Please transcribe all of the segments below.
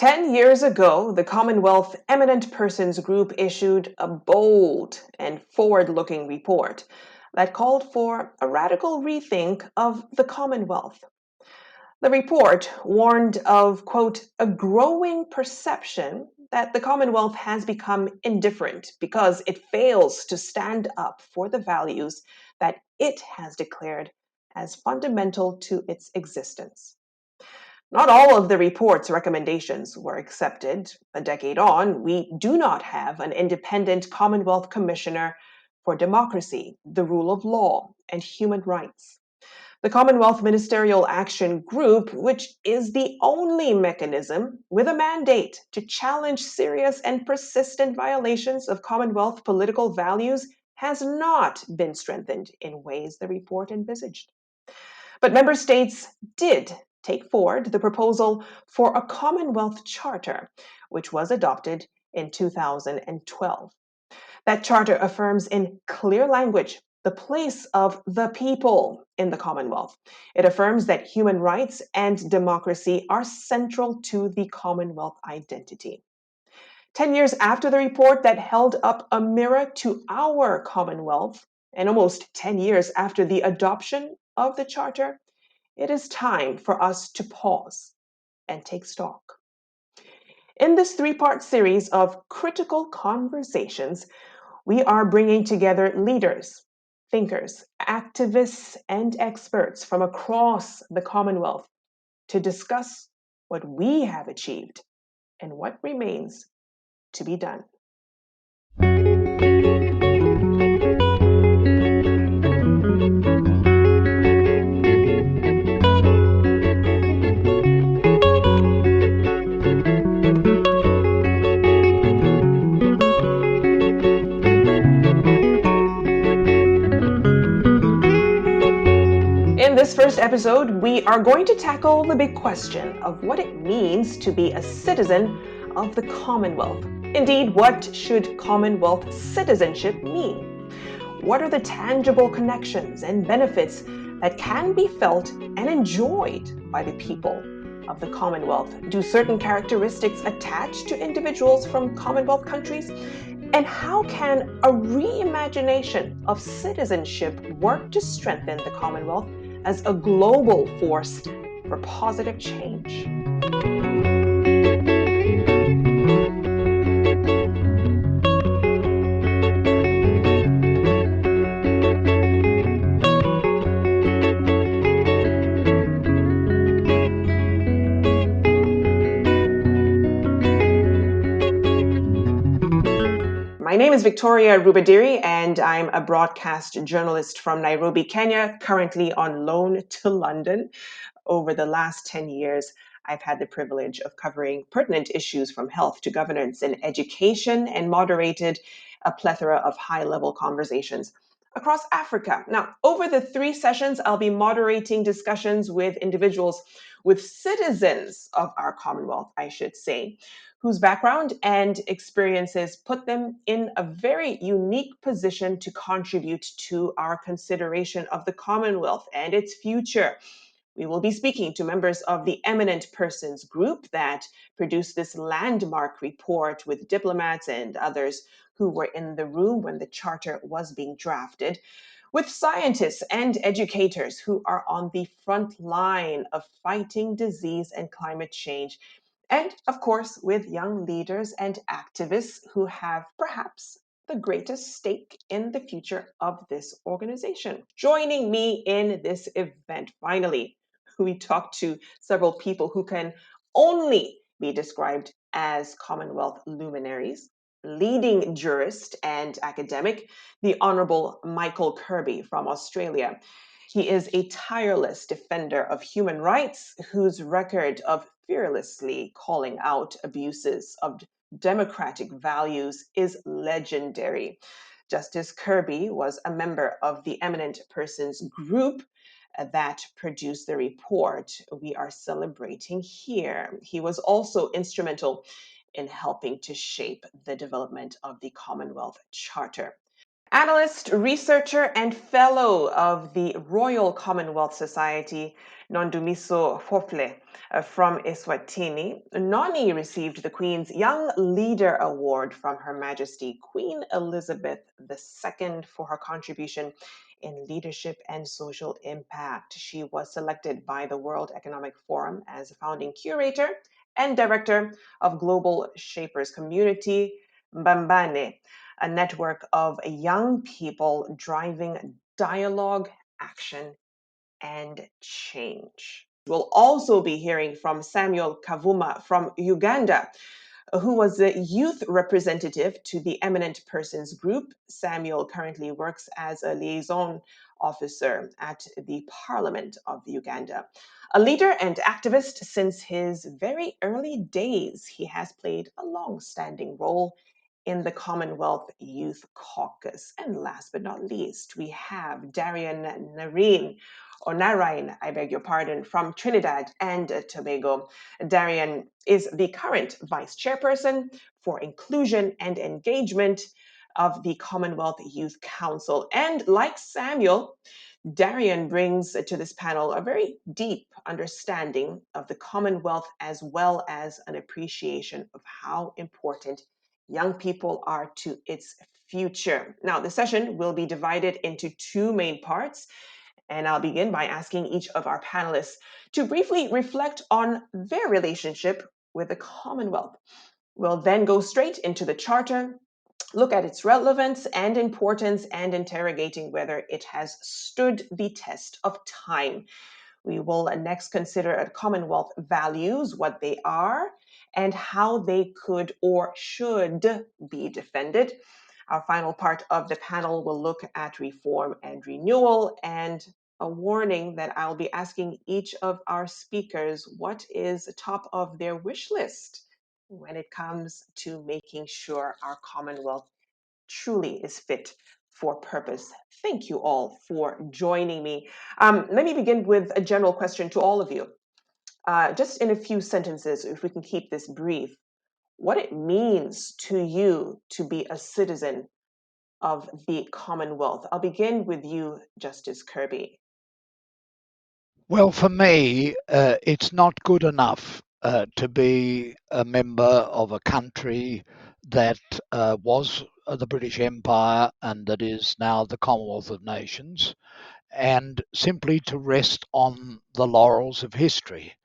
10 years ago, the Commonwealth Eminent Persons Group issued a bold and forward-looking report that called for a radical rethink of the Commonwealth. The report warned of, quote, a growing perception that the Commonwealth has become indifferent because it fails to stand up for the values that it has declared as fundamental to its existence. Not all of the report's recommendations were accepted. A decade on, we do not have an independent Commonwealth Commissioner for Democracy, the Rule of Law, and Human Rights. The Commonwealth Ministerial Action Group, which is the only mechanism with a mandate to challenge serious and persistent violations of Commonwealth political values, has not been strengthened in ways the report envisaged. But member states did take forward the proposal for a Commonwealth Charter, which was adopted in 2012. That charter affirms in clear language the place of the people in the Commonwealth. It affirms that human rights and democracy are central to the Commonwealth identity. 10 years after the report that held up a mirror to our Commonwealth, and almost 10 years after the adoption of the Charter, it is time for us to pause and take stock. In this three-part series of critical conversations, we are bringing together leaders, thinkers, activists, and experts from across the Commonwealth to discuss what we have achieved and what remains to be done. In this first episode, we are going to tackle the big question of what it means to be a citizen of the Commonwealth. Indeed, what should Commonwealth citizenship mean? What are the tangible connections and benefits that can be felt and enjoyed by the people of the Commonwealth? Do certain characteristics attach to individuals from Commonwealth countries? And how can a reimagination of citizenship work to strengthen the Commonwealth as a global force for positive change? My name is Victoria Rubadiri, and I'm a broadcast journalist from Nairobi, Kenya, currently on loan to London. Over the last 10 years, I've had the privilege of covering pertinent issues from health to governance and education, and moderated a plethora of high-level conversations across Africa. Now, over the 3 sessions, I'll be moderating discussions with individuals, with citizens of our Commonwealth, I should say, whose background and experiences put them in a very unique position to contribute to our consideration of the Commonwealth and its future. We will be speaking to members of the Eminent Persons Group that produced this landmark report, with diplomats and others who were in the room when the charter was being drafted, with scientists and educators who are on the front line of fighting disease and climate change, and of course with young leaders and activists who have perhaps the greatest stake in the future of this organization. Joining me in this event, finally, we talked to several people who can only be described as Commonwealth luminaries. Leading jurist and academic, the Honorable Michael Kirby from Australia. He is a tireless defender of human rights, whose record of fearlessly calling out abuses of democratic values is legendary. Justice Kirby was a member of the Eminent Persons Group that produced the report we are celebrating here. He was also instrumental in helping to shape the development of the Commonwealth Charter. Analyst, researcher, and fellow of the Royal Commonwealth Society, Nondumiso Ndlovu, from Eswatini. Noni received the Queen's Young Leader Award from Her Majesty Queen Elizabeth II for her contribution in leadership and social impact. She was selected by the World Economic Forum as a founding curator and director of Global Shapers Community, Mbambane, a network of young people driving dialogue, action, and change. We'll also be hearing from Samuel Kavuma from Uganda, who was the youth representative to the Eminent Persons Group. Samuel currently works as a liaison officer at the Parliament of Uganda. A leader and activist since his very early days, he has played a long standing role in the Commonwealth Youth Caucus. And last but not least, we have Darian Newman, or Narain, I beg your pardon, from Trinidad and Tobago. Darian is the current vice chairperson for inclusion and engagement of the Commonwealth Youth Council. And like Samuel, Darian brings to this panel a very deep understanding of the Commonwealth as well as an appreciation of how important young people are to its future. Now, the session will be divided into two main parts, and I'll begin by asking each of our panelists to briefly reflect on their relationship with the Commonwealth. We'll then go straight into the Charter, look at its relevance and importance, and interrogating whether it has stood the test of time. We will next consider Commonwealth values, what they are, and how they could or should be defended. Our final part of the panel will look at reform and renewal, and a warning that I'll be asking each of our speakers what is top of their wish list when it comes to making sure our Commonwealth truly is fit for purpose. Thank you all for joining me. Let me begin with a general question to all of you. Just in a few sentences, if we can keep this brief, what it means to you to be a citizen of the Commonwealth. I'll begin with you, Justice Kirby. Well, for me, it's not good enough to be a member of a country that was the British Empire and that is now the Commonwealth of Nations, and simply to rest on the laurels of history.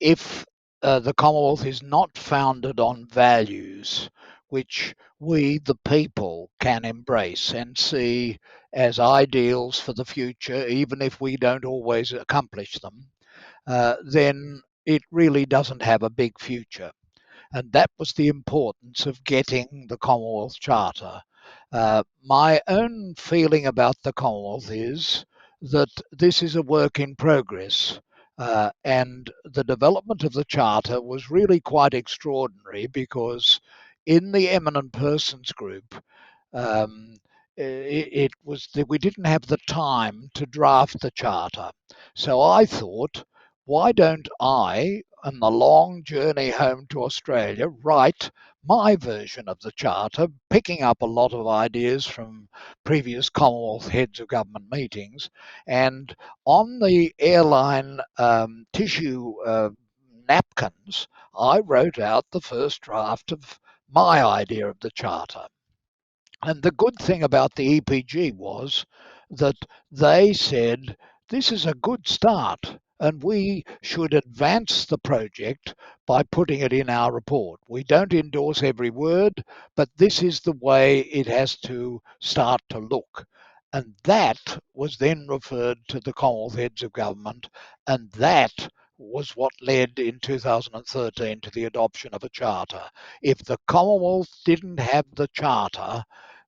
If the Commonwealth is not founded on values which we, the people, can embrace and see as ideals for the future, even if we don't always accomplish them, then it really doesn't have a big future. And that was the importance of getting the Commonwealth Charter. My own feeling about the Commonwealth is that this is a work in progress. And the development of the Charter was really quite extraordinary because in the eminent persons group, um, it was that we didn't have the time to draft the charter. So I thought, why don't I, on the long journey home to Australia, write my version of the charter, picking up a lot of ideas from previous Commonwealth heads of government meetings, and on the airline tissue napkins, I wrote out the first draft of my idea of the charter. And the good thing about the EPG was that they said this is a good start and we should advance the project by putting it in our report. We don't endorse every word, but this is the way it has to start to look. And that was then referred to the Commonwealth heads of government, and that was what led in 2013 to the adoption of a charter. If the Commonwealth didn't have the charter,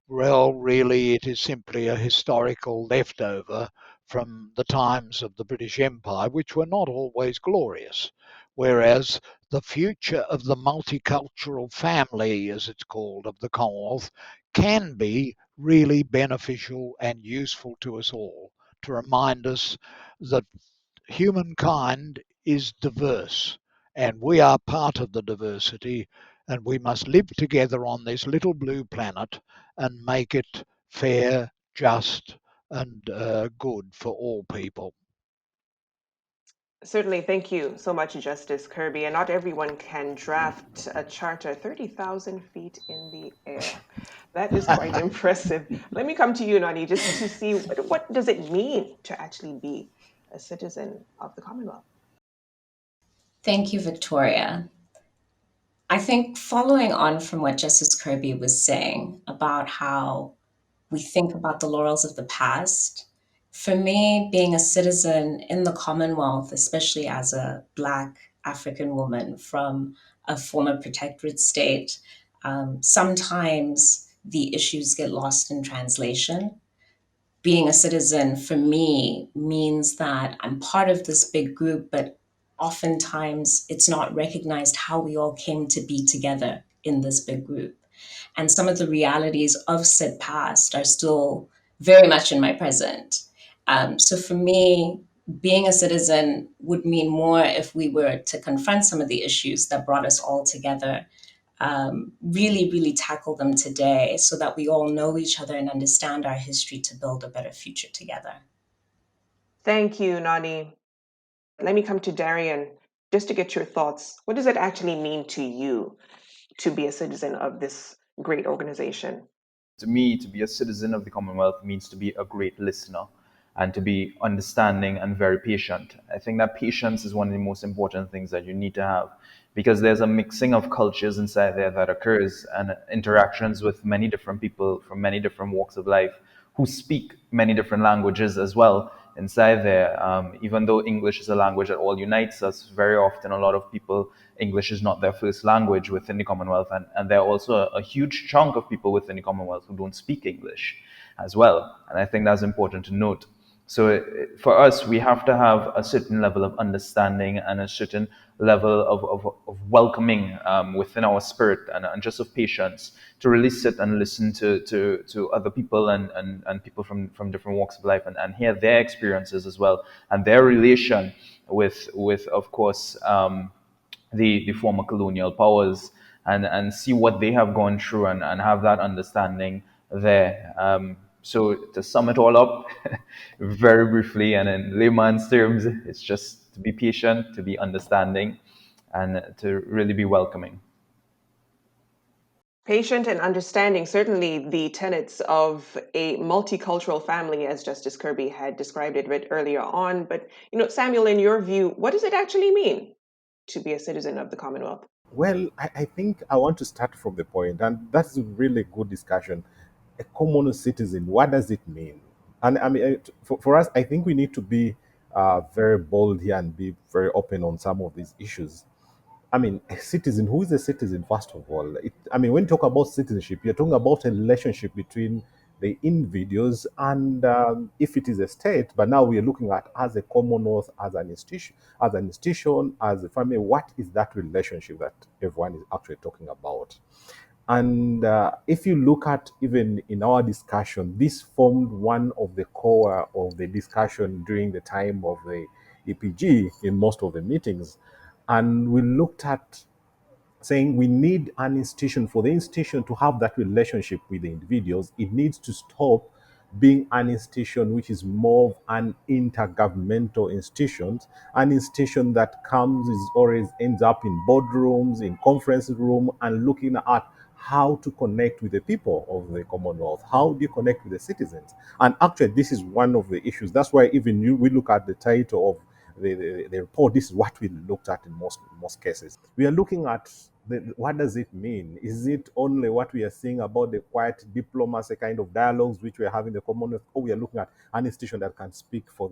well, really, it is simply a historical leftover from the times of the British Empire, which were not always glorious. Whereas the future of the multicultural family, as it's called, of the Commonwealth, can be really beneficial and useful to us all to remind us that humankind is diverse and we are part of the diversity and we must live together on this little blue planet and make it fair, just, and good for all people. Certainly, thank you so much, Justice Kirby. And not everyone can draft a charter 30,000 feet in the air. That is quite impressive. Let me come to you, Noni, just to see what does it mean to actually be a citizen of the Commonwealth? Thank you, Victoria. I think following on from what Justice Kirby was saying about how we think about the laurels of the past, for me, being a citizen in the Commonwealth, especially as a Black African woman from a former protectorate state, sometimes the issues get lost in translation. Being a citizen for me means that I'm part of this big group, but oftentimes it's not recognized how we all came to be together in this big group. And some of the realities of said past are still very much in my present. So for me, being a citizen would mean more if we were to confront some of the issues that brought us all together, really, really tackle them today so that we all know each other and understand our history to build a better future together. Thank you, Noni. Let me come to Darian just to get your thoughts. What does it actually mean to you to be a citizen of this great organization? To me, to be a citizen of the Commonwealth means to be a great listener and to be understanding and very patient. I think that patience is one of the most important things that you need to have because there's a mixing of cultures inside there that occurs and interactions with many different people from many different walks of life who speak many different languages as well inside there. Even though English is a language that all unites us, very often a lot of people, English is not their first language within the Commonwealth. And there are also a huge chunk of people within the Commonwealth who don't speak English as well. And I think that's important to note. So for us, we have to have a certain level of understanding and a certain level of welcoming within our spirit and just of patience to really sit and listen to other people and people from different walks of life and hear their experiences as well and their relation with of course, the former colonial powers and see what they have gone through and have that understanding there. So to sum it all up, very briefly and in layman's terms, it's just to be patient, to be understanding, and to really be welcoming. Patient and understanding, certainly the tenets of a multicultural family, as Justice Kirby had described it a bit earlier on. But, Samuel, in your view, what does it actually mean to be a citizen of the Commonwealth? Well, I think I want to start from the point, and that's a really good discussion. A common citizen, what does it mean? And I mean, for us, I think we need to be very bold here and be very open on some of these issues. I mean, a citizen, who is a citizen, first of all? I mean, when you talk about citizenship, you're talking about a relationship between the individuals and if it is a state, but now we are looking at as a commonwealth, as a family, what is that relationship that everyone is actually talking about? And if you look at even in our discussion, this formed one of the core of the discussion during the time of the EPG in most of the meetings. And we looked at saying we need an institution. For the institution to have that relationship with the individuals, it needs to stop being an institution which is more of an intergovernmental institution, an institution that comes is always ends up in boardrooms, in conference room, and looking at how to connect with the people of the Commonwealth. How do you connect with the citizens? And actually, this is one of the issues. That's why even we look at the title of the report. This is what we looked at in most cases. We are looking at what does it mean? Is it only what we are seeing about the quiet diplomacy kind of dialogues which we are having in the Commonwealth, or we are looking at an institution that can speak for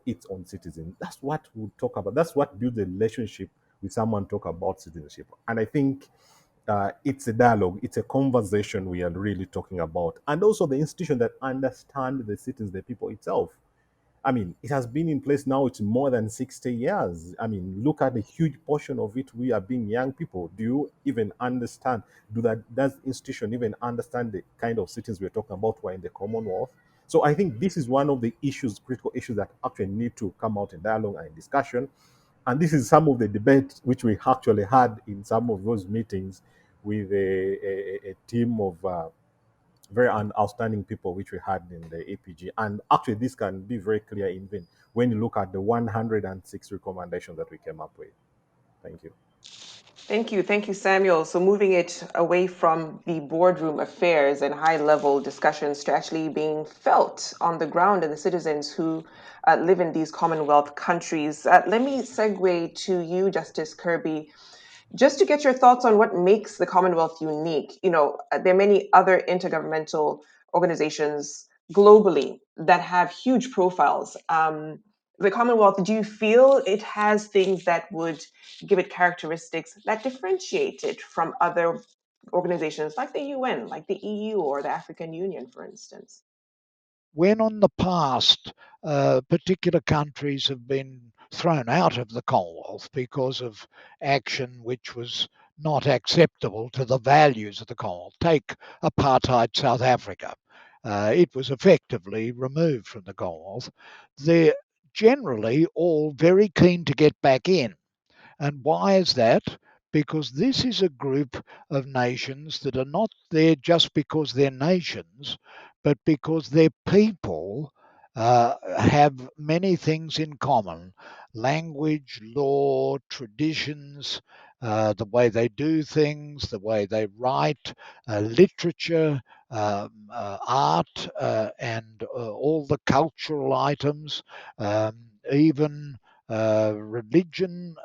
its own citizens? That's what we talk about. That's what builds a relationship with someone talk about citizenship. And I think it's a dialogue, it's a conversation we are really talking about, and also the institution that understand the citizens, the people itself. I mean, it has been in place now, it's more than 60 years. I mean, look at the huge portion of it. We are being young people. Do you even understand? Does institution even understand the kind of citizens we're talking about who are in the Commonwealth? So I think this is one of the issues, critical issues that actually need to come out in dialogue and in discussion. And this is some of the debate which we actually had in some of those meetings with a team of very outstanding people which we had in the APG. And actually, this can be very clear even when you look at the 106 recommendations that we came up with. Thank you. Thank you, Samuel. So moving it away from the boardroom affairs and high-level discussions to actually being felt on the ground and the citizens who live in these Commonwealth countries. Let me segue to you, Justice Kirby, just to get your thoughts on what makes the Commonwealth unique. You know, there are many other intergovernmental organizations globally that have huge profiles. The Commonwealth, do you feel it has things that would give it characteristics that differentiate it from other organizations like the UN, like the EU or the African Union, for instance? When on the past, particular countries have been thrown out of the Commonwealth because of action which was not acceptable to the values of the Commonwealth. Take apartheid South Africa. It was effectively removed from the Commonwealth. They're generally all very keen to get back in. And why is that? Because this is a group of nations that are not there just because they're nations, but because their people have many things in common: language, law, traditions, the way they do things, the way they write, literature, art, and all the cultural items, even religion,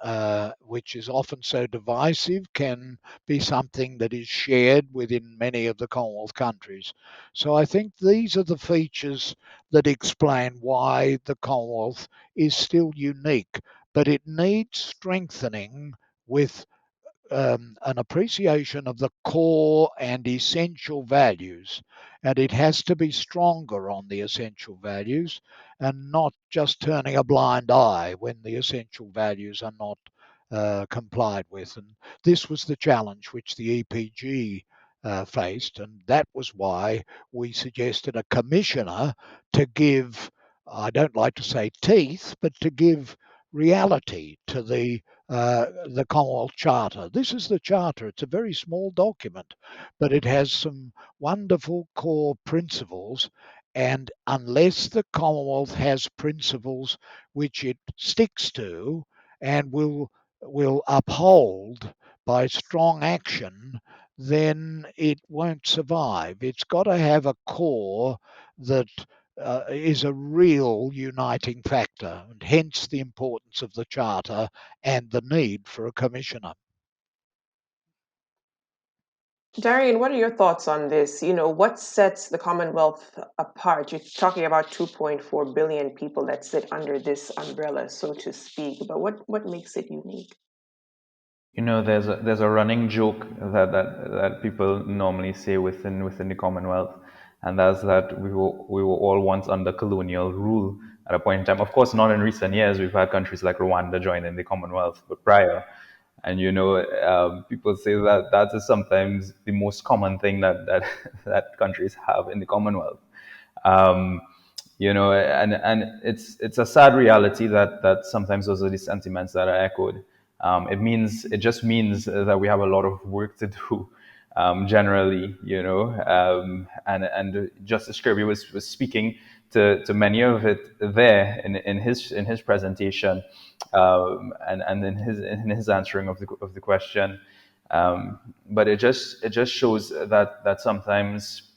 which is often so divisive, can be something that is shared within many of the Commonwealth countries. So I think these are the features that explain why the Commonwealth is still unique, but it needs strengthening with an appreciation of the core and essential values. And it has to be stronger on the essential values and not just turning a blind eye when the essential values are not complied with. And this was the challenge which the EPG faced. And that was why we suggested a commissioner to give, I don't like to say teeth, but to give reality to the Commonwealth Charter. This is the Charter. It's a very small document, but it has some wonderful core principles. And unless the Commonwealth has principles which it sticks to and will uphold by strong action, then it won't survive. It's got to have a core that is a real uniting factor, and hence the importance of the Charter and the need for a commissioner. Darian, what are your thoughts on this? You know, what sets the Commonwealth apart? You're talking about 2.4 billion people that sit under this umbrella, so to speak, but what makes it unique? You know, there's a running joke that people normally say within the Commonwealth, and that's that we were all once under colonial rule at a point in time. Of course, not in recent years. We've had countries like Rwanda join in the Commonwealth, but prior. And you know, people say that that is sometimes the most common thing that countries have in the Commonwealth. Um, you know, and it's a sad reality that sometimes those are the sentiments that are echoed. It just means that we have a lot of work to do, generally, you know, and Justice Kirby was speaking to many of it there in his presentation, and in his answering of the question. But it just shows that sometimes,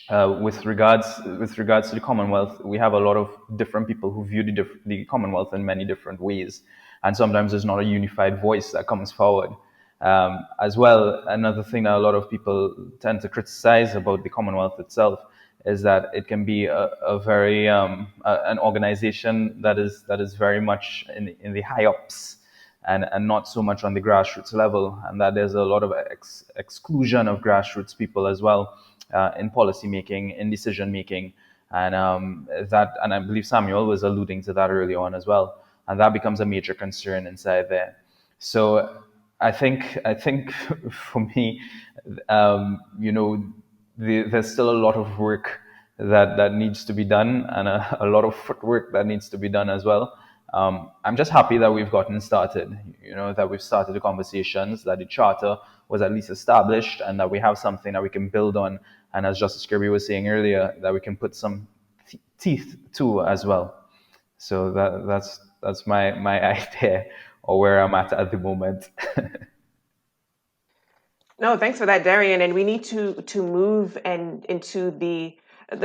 with regards to the Commonwealth, we have a lot of different people who view the Commonwealth in many different ways, and sometimes there's not a unified voice that comes forward. As well, another thing that a lot of people tend to criticize about the Commonwealth itself is that it can be a very an organization that is very much in the high ups, and not so much on the grassroots level, and that there's a lot of exclusion of grassroots people as well, in policy making, in decision making, and and I believe Samuel was alluding to that early on as well, and that becomes a major concern inside there. So I think for me, you know, there's still a lot of work that needs to be done, and a lot of footwork that needs to be done as well. I'm just happy that we've gotten started, that we've started the conversations, that the charter was at least established, and that we have something that we can build on. And as Justice Kirby was saying earlier, that we can put some teeth to as well. So that's my idea, or where I'm at the moment. No, thanks for that, Darian. And we need to move and into the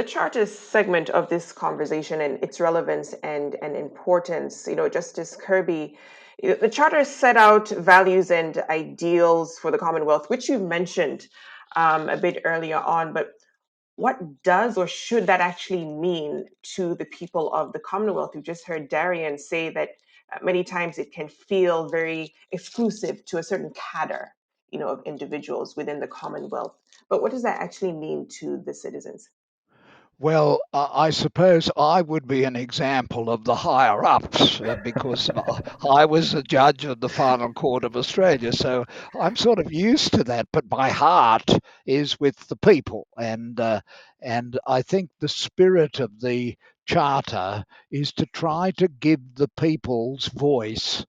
charter segment of this conversation and its relevance and importance. Justice Kirby, the charter set out values and ideals for the Commonwealth, which you mentioned a bit earlier on. But what does or should that actually mean to the people of the Commonwealth? You just heard Darian say that many times it can feel very exclusive to a certain cadre, of individuals within the Commonwealth. But what does that actually mean to the citizens? Well, I suppose I would be an example of the higher ups because I was the judge of the final court of Australia. So I'm sort of used to that, but my heart is with the people. And I think the spirit of the charter is to try to give the people's voice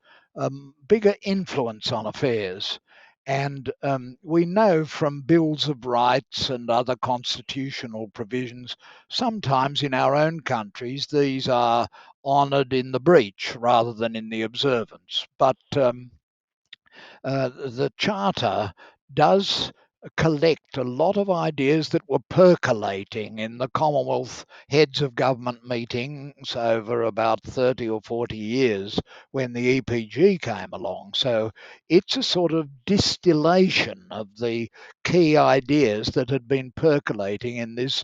bigger influence on affairs. And we know from bills of rights and other constitutional provisions, sometimes in our own countries, these are honoured in the breach rather than in the observance. But the Charter does collect a lot of ideas that were percolating in the Commonwealth heads of government meetings over about 30 or 40 years when the EPG came along. So it's a sort of distillation of the key ideas that had been percolating in this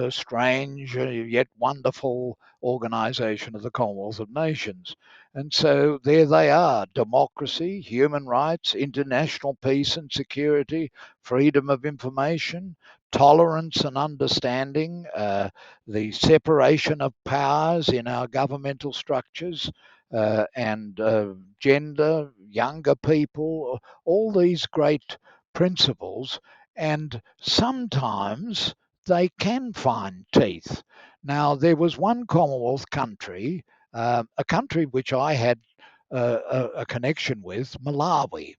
strange yet wonderful organisation of the Commonwealth of Nations. And so there they are: democracy, human rights, international peace and security, freedom of information, tolerance and understanding, the separation of powers in our governmental structures, and gender, younger people, all these great principles. And sometimes they can find teeth. Now, there was one Commonwealth country, a country which I had a connection with, Malawi.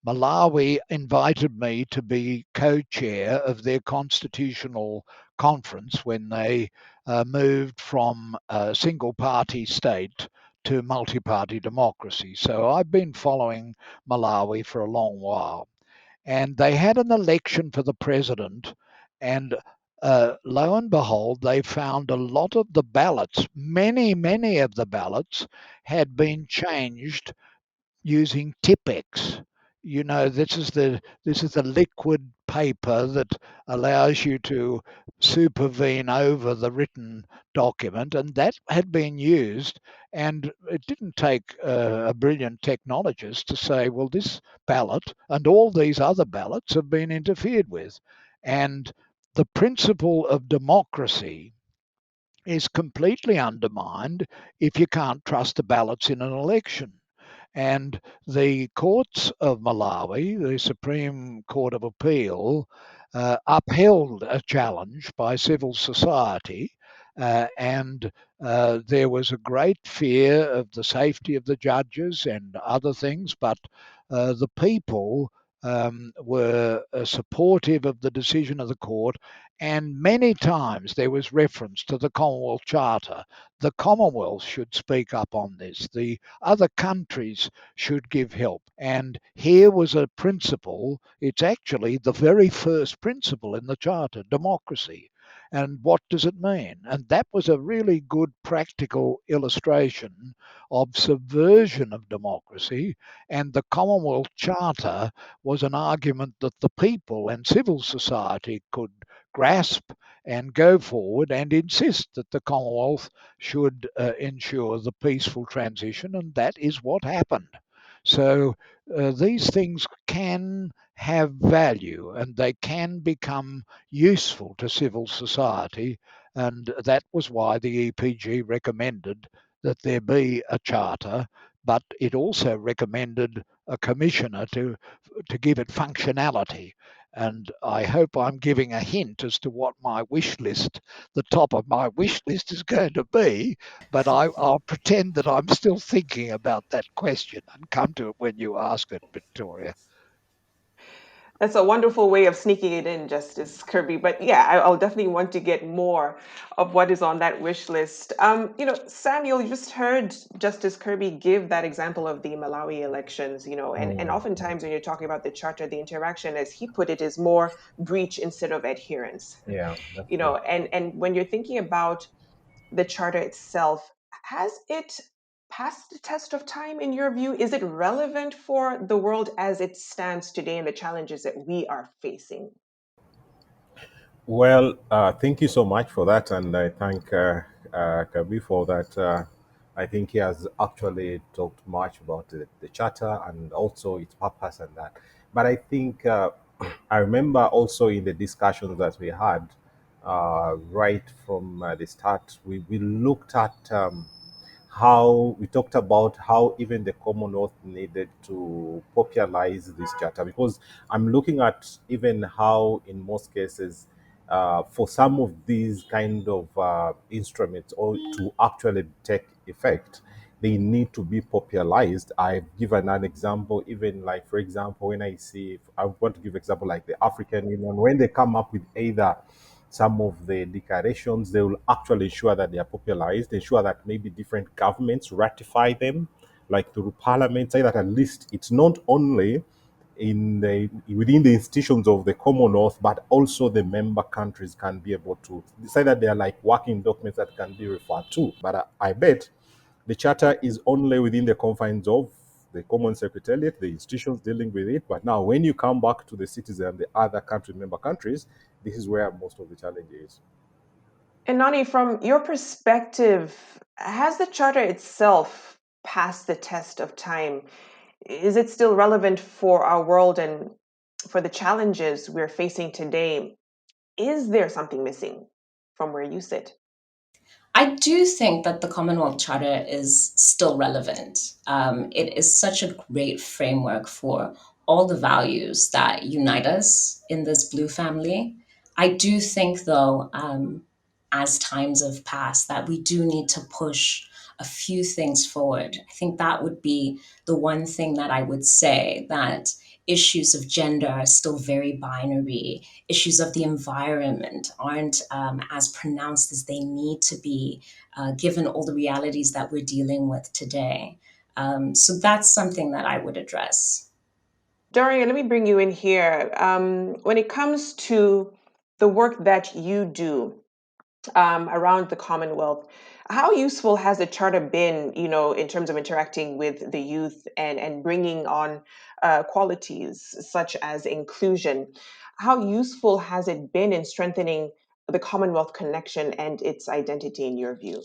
Malawi invited me to be co-chair of their constitutional conference when they moved from a single party state to multi-party democracy. So I've been following Malawi for a long while. And they had an election for the president, and lo and behold, they found a lot of the ballots, many of the ballots, had been changed using Tipex. This is the liquid paper that allows you to supervene over the written document, and that had been used. And it didn't take a brilliant technologist to say, well, this ballot and all these other ballots have been interfered with, and the principle of democracy is completely undermined if you can't trust the ballots in an election. And the courts of Malawi, the Supreme Court of Appeal, upheld a challenge by civil society. And there was a great fear of the safety of the judges and other things, but the people were supportive of the decision of the court. And many times there was reference to the Commonwealth Charter. The Commonwealth should speak up on this. The other countries should give help. And here was a principle, it's actually the very first principle in the Charter: democracy. And what does it mean? And that was a really good practical illustration of subversion of democracy. And the Commonwealth Charter was an argument that the people and civil society could grasp and go forward and insist that the Commonwealth should ensure the peaceful transition, and that is what happened. So these things can have value and they can become useful to civil society, and that was why the EPG recommended that there be a charter, but it also recommended a commissioner to give it functionality. And I hope I'm giving a hint as to what my wish list, the top of my wish list, is going to be. But I'll pretend that I'm still thinking about that question and come to it when you ask it, Victoria. That's a wonderful way of sneaking it in, Justice Kirby. But yeah, I'll definitely want to get more of what is on that wish list. Samuel, you just heard Justice Kirby give that example of the Malawi elections, and oftentimes when you're talking about the charter, the interaction, as he put it, is more breach instead of adherence. Yeah, that's true. And when you're thinking about the charter itself, has it passed the test of time in your view? Is it relevant for the world as it stands today and the challenges that we are facing? Well, thank you so much for that, and I thank Kabi for that. I think he has actually talked much about the charter and also its purpose and that. But I think I remember also in the discussions that we had right from the start, we looked at how we talked about how even the Commonwealth needed to popularize this charter, because I'm looking at even how in most cases for some of these kind of instruments or to actually take effect, they need to be popularized. I've given an example, even like, for example, when I see, I want to give example like the African Union, when they come up with either some of the declarations, they will actually ensure that they are popularized, ensure that maybe different governments ratify them, like through parliament, say that at least it's not only in the within the institutions of the Commonwealth, but also the member countries can be able to say that they are like working documents that can be referred to. But I bet the charter is only within the confines of the Common Secretariat, the institutions dealing with it. But now, when you come back to the citizen, the other country member countries, this is where most of the challenge is. And Nani, from your perspective, has the charter itself passed the test of time? Is it still relevant for our world and for the challenges we're facing today? Is there something missing from where you sit? I do think that the Commonwealth Charter is still relevant. It is such a great framework for all the values that unite us in this blue family. I do think, though, as times have passed, that we do need to push a few things forward. I think that would be the one thing that I would say, that issues of gender are still very binary. Issues of the environment aren't as pronounced as they need to be, given all the realities that we're dealing with today. So that's something that I would address. Darian, let me bring you in here. When it comes to the work that you do around the Commonwealth, how useful has the charter been, in terms of interacting with the youth and bringing on qualities such as inclusion? How useful has it been in strengthening the Commonwealth connection and its identity, in your view?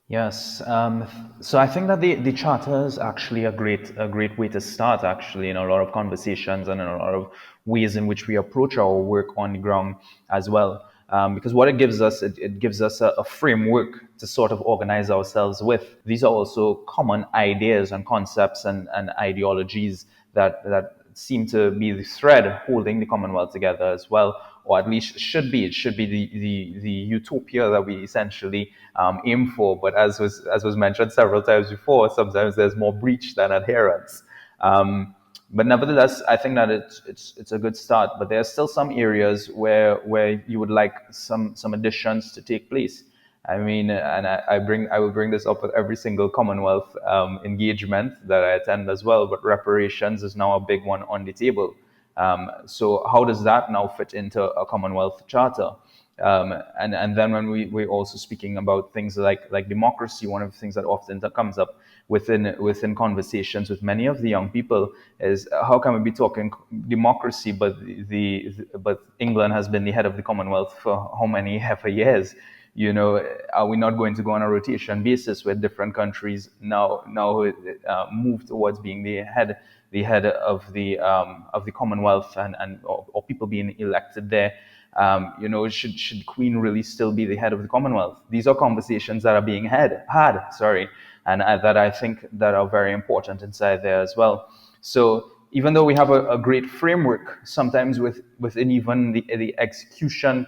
Yes, so I think that the charter is actually a great way to start, actually, in a lot of conversations and in a lot of ways in which we approach our work on the ground as well. Because what it gives us, it gives us a framework to sort of organize ourselves with. These are also common ideas and concepts and ideologies that seem to be the thread holding the Commonwealth together as well, or at least should be. It should be the utopia that we essentially aim for. But as was mentioned several times before, sometimes there's more breach than adherence. But nevertheless, I think that it's a good start. But there are still some areas where you would like some additions to take place. I mean, and I will bring this up with every single Commonwealth engagement that I attend as well. But reparations is now a big one on the table. So how does that now fit into a Commonwealth Charter? And then when we're also speaking about things like democracy, one of the things that often comes up within conversations with many of the young people is how can we be talking democracy, but but England has been the head of the Commonwealth for how many half a years? Are we not going to go on a rotation basis where different countries now move towards being the head of the Commonwealth or people being elected there? Should Queen really still be the head of the Commonwealth? These are conversations that are being had, sorry, and that I think that are very important inside there as well. So even though we have a great framework, sometimes within even the execution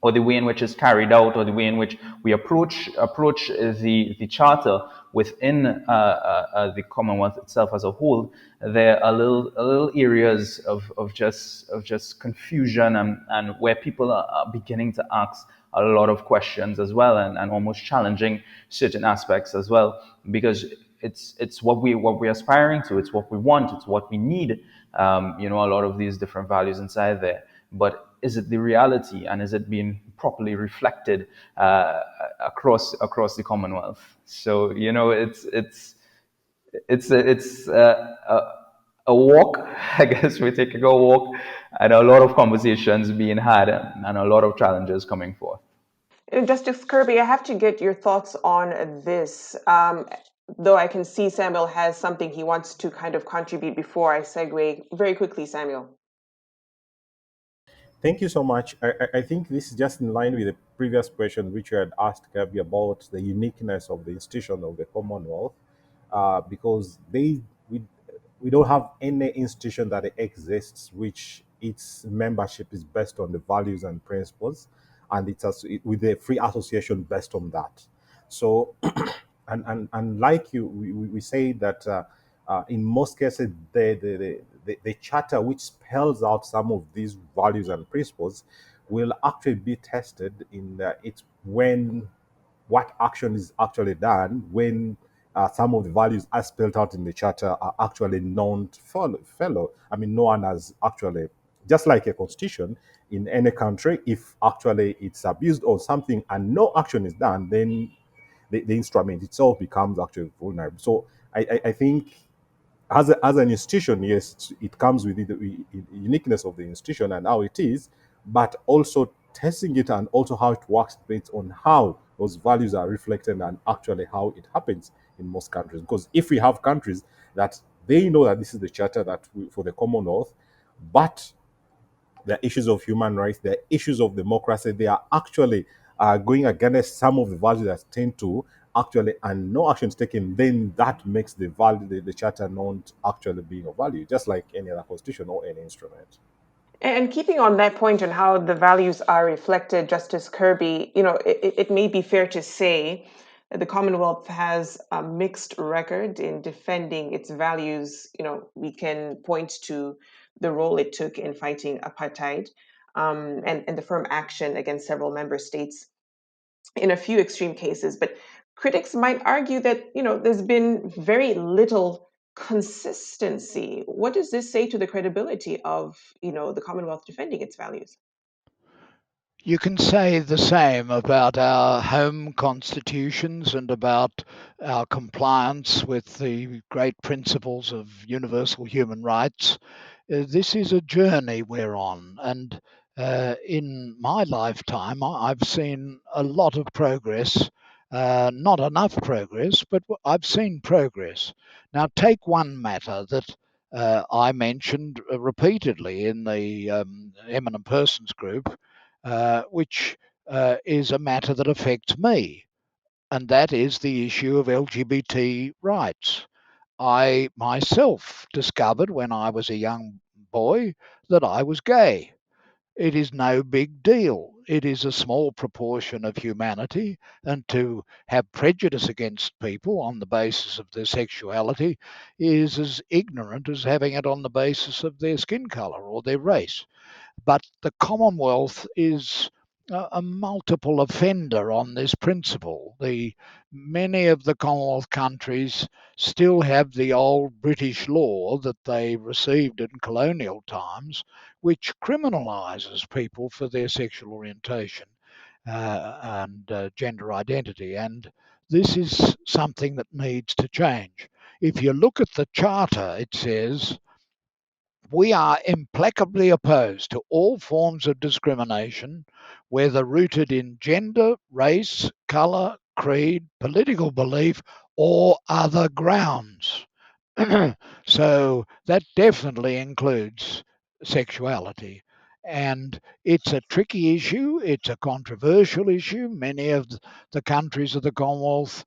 or the way in which it's carried out, or the way in which we approach the charter within the Commonwealth itself as a whole, there are little areas of just confusion, and where people are beginning to ask a lot of questions as well, and almost challenging certain aspects as well, because it's what we're aspiring to, it's what we want, it's what we need. A lot of these different values inside there, but is it the reality, and is it being properly reflected across the Commonwealth? So it's a walk. I guess we're taking a walk, and a lot of conversations being had, and a lot of challenges coming forth. Justice Kirby, I have to get your thoughts on this. Though I can see Samuel has something he wants to kind of contribute before I segue very quickly, Samuel. Thank you so much. I think this is just in line with the previous question which you had asked Kirby about the uniqueness of the institution of the Commonwealth, because we don't have any institution that exists which its membership is based on the values and principles, and with a free association based on that. So, and like we say that in most cases the charter which spells out some of these values and principles will actually be tested in it when what action is actually done when some of the values as spelled out in the charter are actually known to fellow. I mean, no one has actually, just like a constitution in any country, if actually it's abused or something and no action is done, then the instrument itself becomes actually vulnerable. So I think as an institution, yes, it comes with the uniqueness of the institution and how it is, but also testing it and also how it works based on how those values are reflected and actually how it happens in most countries. Because if we have countries that they know that this is the charter for the Commonwealth, but there are issues of human rights, there are issues of democracy, they are actually going against some of the values that tend to actually, and no action is taken, then that makes the value, the charter not actually being of value, just like any other constitution or any instrument. And keeping on that point on how the values are reflected, Justice Kirby, it may be fair to say that the Commonwealth has a mixed record in defending its values. We can point to the role it took in fighting apartheid, and the firm action against several member states in a few extreme cases. But critics might argue that, there's been very little consistency. What does this say to the credibility of, the Commonwealth defending its values? You can say the same about our home constitutions and about our compliance with the great principles of universal human rights. This is a journey we're on, and in my lifetime, I've seen a lot of progress. Not enough progress, but I've seen progress. Now, take one matter that I mentioned repeatedly in the eminent persons group, which is a matter that affects me, and that is the issue of LGBT rights. I myself discovered when I was a young boy that I was gay. It is no big deal. It is a small proportion of humanity, and to have prejudice against people on the basis of their sexuality is as ignorant as having it on the basis of their skin color or their race. But the Commonwealth is a multiple offender on this principle. Many of the Commonwealth countries still have the old British law that they received in colonial times, which criminalises people for their sexual orientation and gender identity. And this is something that needs to change. If you look at the Charter, it says we are implacably opposed to all forms of discrimination, whether rooted in gender, race, colour, creed, political belief, or other grounds. So that definitely includes sexuality. And it's a tricky issue, it's a controversial issue. Many of the countries of the Commonwealth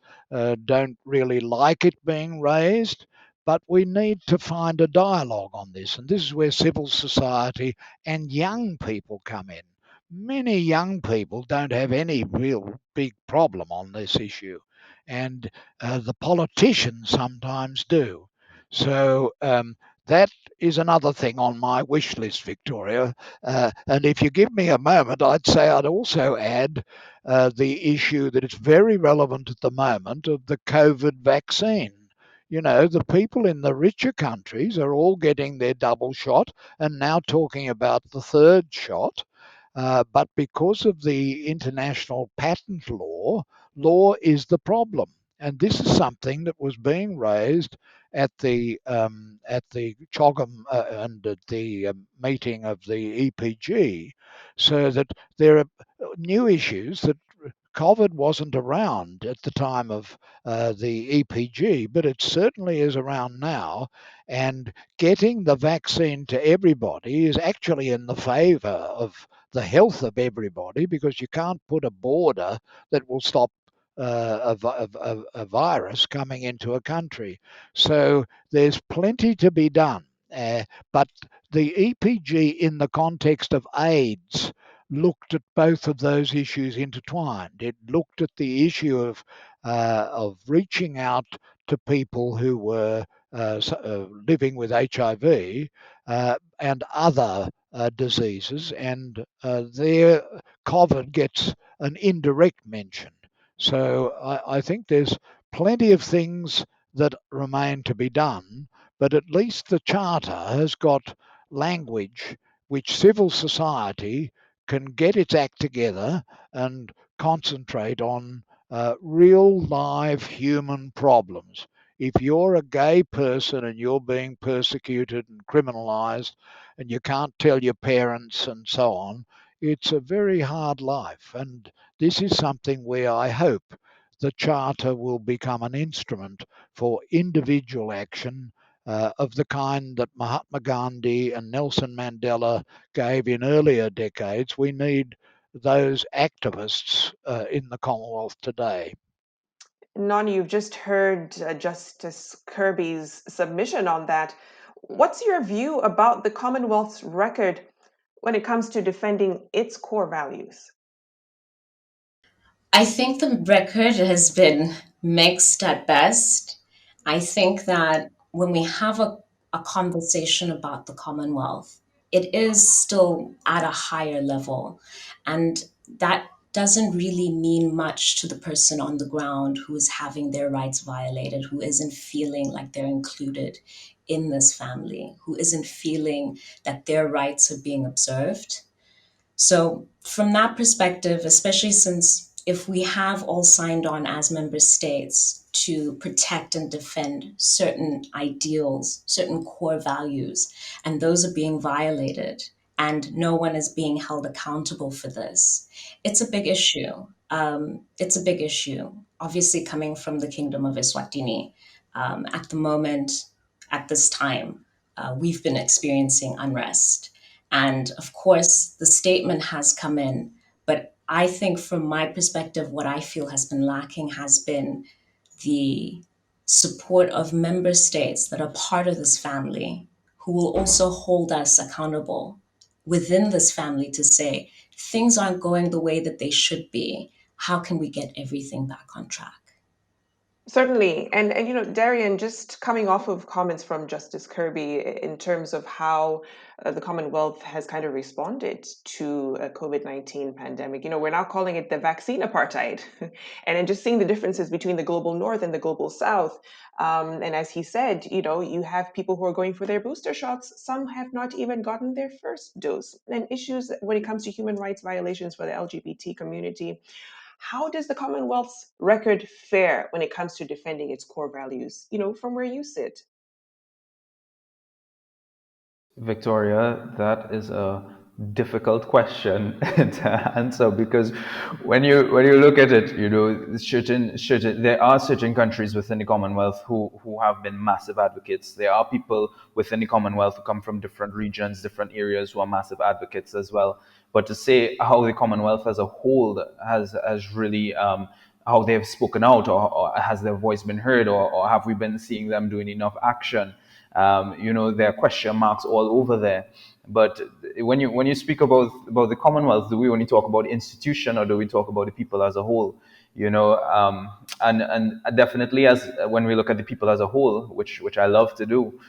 don't really like it being raised, but we need to find a dialogue on this. And this is where civil society and young people come in. Many young people don't have any real big problem on this issue, and the politicians sometimes do. So that is another thing on my wish list, Victoria. And if you give me a moment, I'd say I'd also add the issue that is very relevant at the moment of the COVID vaccine. You know, the people in the richer countries are all getting their double shot and now talking about the third shot. But because of the international patent law is the problem. And this is something that was being raised at the CHOGM and at the meeting of the EPG, so that there are new issues that COVID wasn't around at the time of the EPG, but it certainly is around now. And getting the vaccine to everybody is actually in the favour of the health of everybody, because you can't put a border that will stop a virus coming into a country. So there's plenty to be done. But the EPG, in the context of AIDS, looked at both of those issues intertwined. It looked at the issue of reaching out to people who were living with HIV and other diseases, and there COVID gets an indirect mention. So I think there's plenty of things that remain to be done, but at least the Charter has got language which civil society can get its act together and concentrate on real live human problems. If you're a gay person and you're being persecuted and criminalized and you can't tell your parents and so on, it's a very hard life. And this is something where I hope the Charter will become an instrument for individual action of the kind that Mahatma Gandhi and Nelson Mandela gave in earlier decades. We need those activists in the Commonwealth today. Noni, you've just heard Justice Kirby's submission on that. What's your view about the Commonwealth's record when it comes to defending its core values? I think the record has been mixed at best. I think that when we have a conversation about the Commonwealth, it is still at a higher level. And that doesn't really mean much to the person on the ground who is having their rights violated, who isn't feeling like they're included in this family, who isn't feeling that their rights are being observed. So, from that perspective, especially since if we have all signed on as member states to protect and defend certain ideals, certain core values, and those are being violated, and no one is being held accountable for this, it's a big issue. It's a big issue. Obviously, coming from the Kingdom of Eswatini, at the moment, at this time, we've been experiencing unrest. And of course, the statement has come in. But I think, from my perspective, what I feel has been lacking has been the support of member states that are part of this family, who will also hold us accountable within this family to say, things aren't going the way that they should be. How can we get everything back on track? Certainly. And Darian, just coming off of comments from Justice Kirby in terms of how the Commonwealth has kind of responded to a COVID-19 pandemic, we're now calling it the vaccine apartheid. And then just seeing the differences between the global north and the global south. And as he said, you have people who are going for their booster shots. Some have not even gotten their first dose. And issues when it comes to human rights violations for the LGBT community. How does the Commonwealth's record fare when it comes to defending its core values, from where you sit? Victoria, that is a difficult question to answer, because when you look at it, there are certain countries within the Commonwealth who have been massive advocates. There are people within the Commonwealth who come from different regions, different areas, who are massive advocates as well. But to say how the Commonwealth as a whole has really how they've spoken out, or has their voice been heard, or have we been seeing them doing enough action? There are question marks all over there. But when you speak about the Commonwealth, do we only talk about institution, or do we talk about the people as a whole? And definitely, as when we look at the people as a whole, which I love to do,